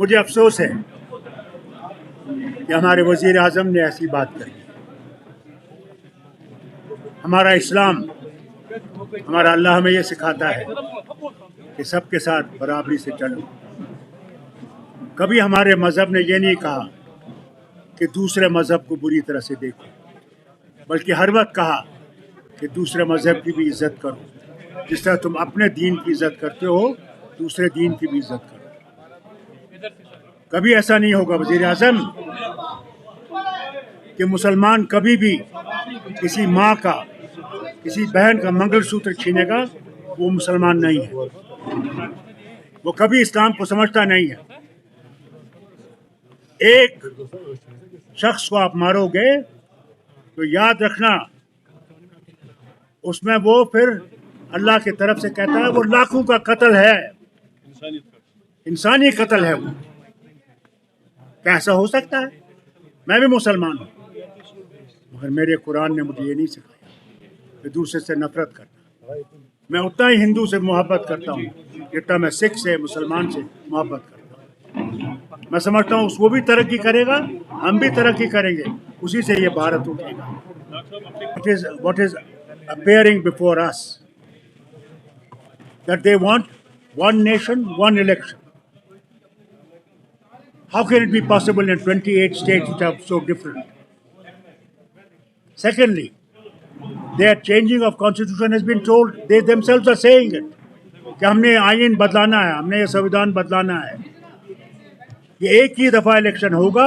मुझे अफसोस है कि हमारे वज़ीर आज़म ने ऐसी बात कही। हमारा इस्लाम, हमारा अल्लाह हमें ये सिखाता है कि सबके साथ बराबरी से चलो। कभी हमारे मज़हब ने ये नहीं कहा कि दूसरे मज़हब को बुरी तरह से देखो, बल्कि हर वक्त कहा कि दूसरे मज़हब की भी इज़्ज़त करो। जिस तरह तुम अपने दीन की इज़्ज़त करते हो, दूसरे दीन की भी इज़्ज़त करो। कभी ऐसा नहीं होगा वज़ीर आज़म कि मुसलमान कभी भी किसी माँ का, किसी बहन का मंगलसूत्र छीनेगा। वो मुसलमान नहीं है, वो कभी इस्लाम को समझता नहीं है। एक शख्स को आप मारोगे तो याद रखना, उसमें वो फिर अल्लाह की तरफ से कहता है वो लाखों का कत्ल है, इंसानी कत्ल है। वो कैसा हो सकता है? मैं भी मुसलमान हूँ, मगर मेरे कुरान ने मुझे ये नहीं सिखाया कि दूसरे से नफरत करना। मैं उतना ही हिंदू से मोहब्बत करता हूँ जितना मैं सिख से, मुसलमान से मोहब्बत करता हूँ। मैं समझता हूँ वो भी तरक्की करेगा, हम भी तरक्की करेंगे, उसी से ये भारत उठेगा। What is appearing before us, that they want one nation, one election. How can it be possible in 28 states which are so different? Secondly, their changing of constitution has been told, they themselves are saying it, कि हमने आईन बदलाना है, हमने ये संविधान बदलाना है। ये एक ही दफ़ा इलेक्शन होगा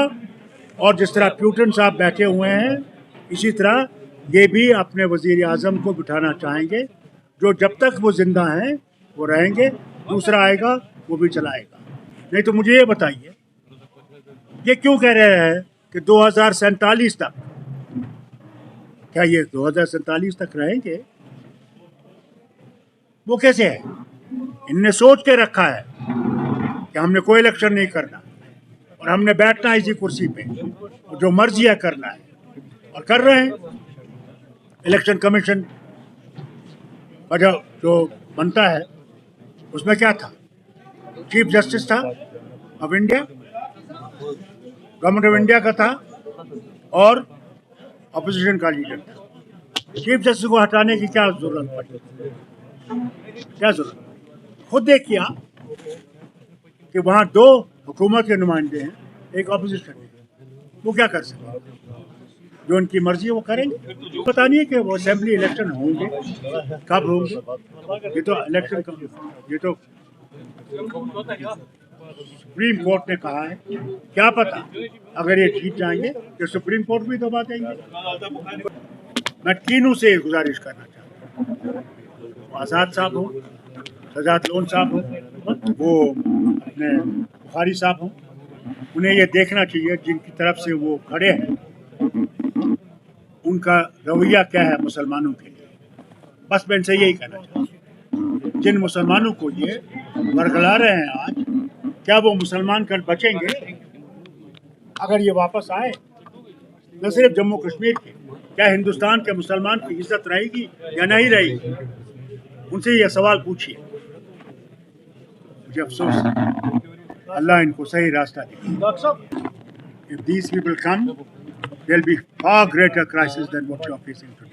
और जिस तरह प्यूटन साहब बैठे हुए हैं, इसी तरह ये भी अपने वज़ीर आज़म को बिठाना चाहेंगे, जो जब तक वो जिंदा हैं वो रहेंगे, दूसरा आएगा वो भी चलाएगा। नहीं तो मुझे ये बताइए, ये क्यों कह रहे हैं कि 2047 तक? क्या ये 2047 तक रहेंगे? वो कैसे है? इनने सोच के रखा है कि हमने कोई इलेक्शन नहीं करना और हमने बैठना है इसी कुर्सी पे, जो मर्जी है करना है, और कर रहे हैं। इलेक्शन कमीशन का जो बनता है उसमें क्या था? चीफ जस्टिस था of India, government of India का था, और अपोजिशन का लीडर था। चीफ जस्टिस को हटाने की क्या जरूरत पड़ी? क्या जरूरत? खुद देखिए आप कि वहाँ 2 हुकूमत के नुमाइंदे हैं, एक अपोजिशन है। वो क्या कर सकते? जो उनकी मर्जी है वो करेंगे। पता नहीं है कि वो असेंबली इलेक्शन होंगे, कब होंगे। ये तो इलेक्शन, ये तो सुप्रीम कोर्ट ने कहा है। क्या पता अगर ये जीत जाएंगे तो सुप्रीम कोर्ट भी दबा देंगे। मैं तीनों से गुजारिश करना चाहता हूँ, आज़ाद साहब हो, सजाद लोन साहब हो, वो अपने बुखारी साहब हो, उन्हें ये देखना चाहिए जिनकी तरफ से वो खड़े हैं उनका रवैया क्या है मुसलमानों के लिए। बस मैं इनसे यही कहना चाहता हूँ, जिन मुसलमानों को ये बरगला रहे हैं आज, क्या वो मुसलमान कल बचेंगे? अगर ये वापस आए, न सिर्फ जम्मू कश्मीर के, क्या हिंदुस्तान के मुसलमान की इज्जत रहेगी या नहीं रहेगी? उनसे ये सवाल पूछिए। मुझे अफसोस है, अल्लाह इनको सही रास्ता दे। If these people come, there will be far greater crisis than what you are facing today.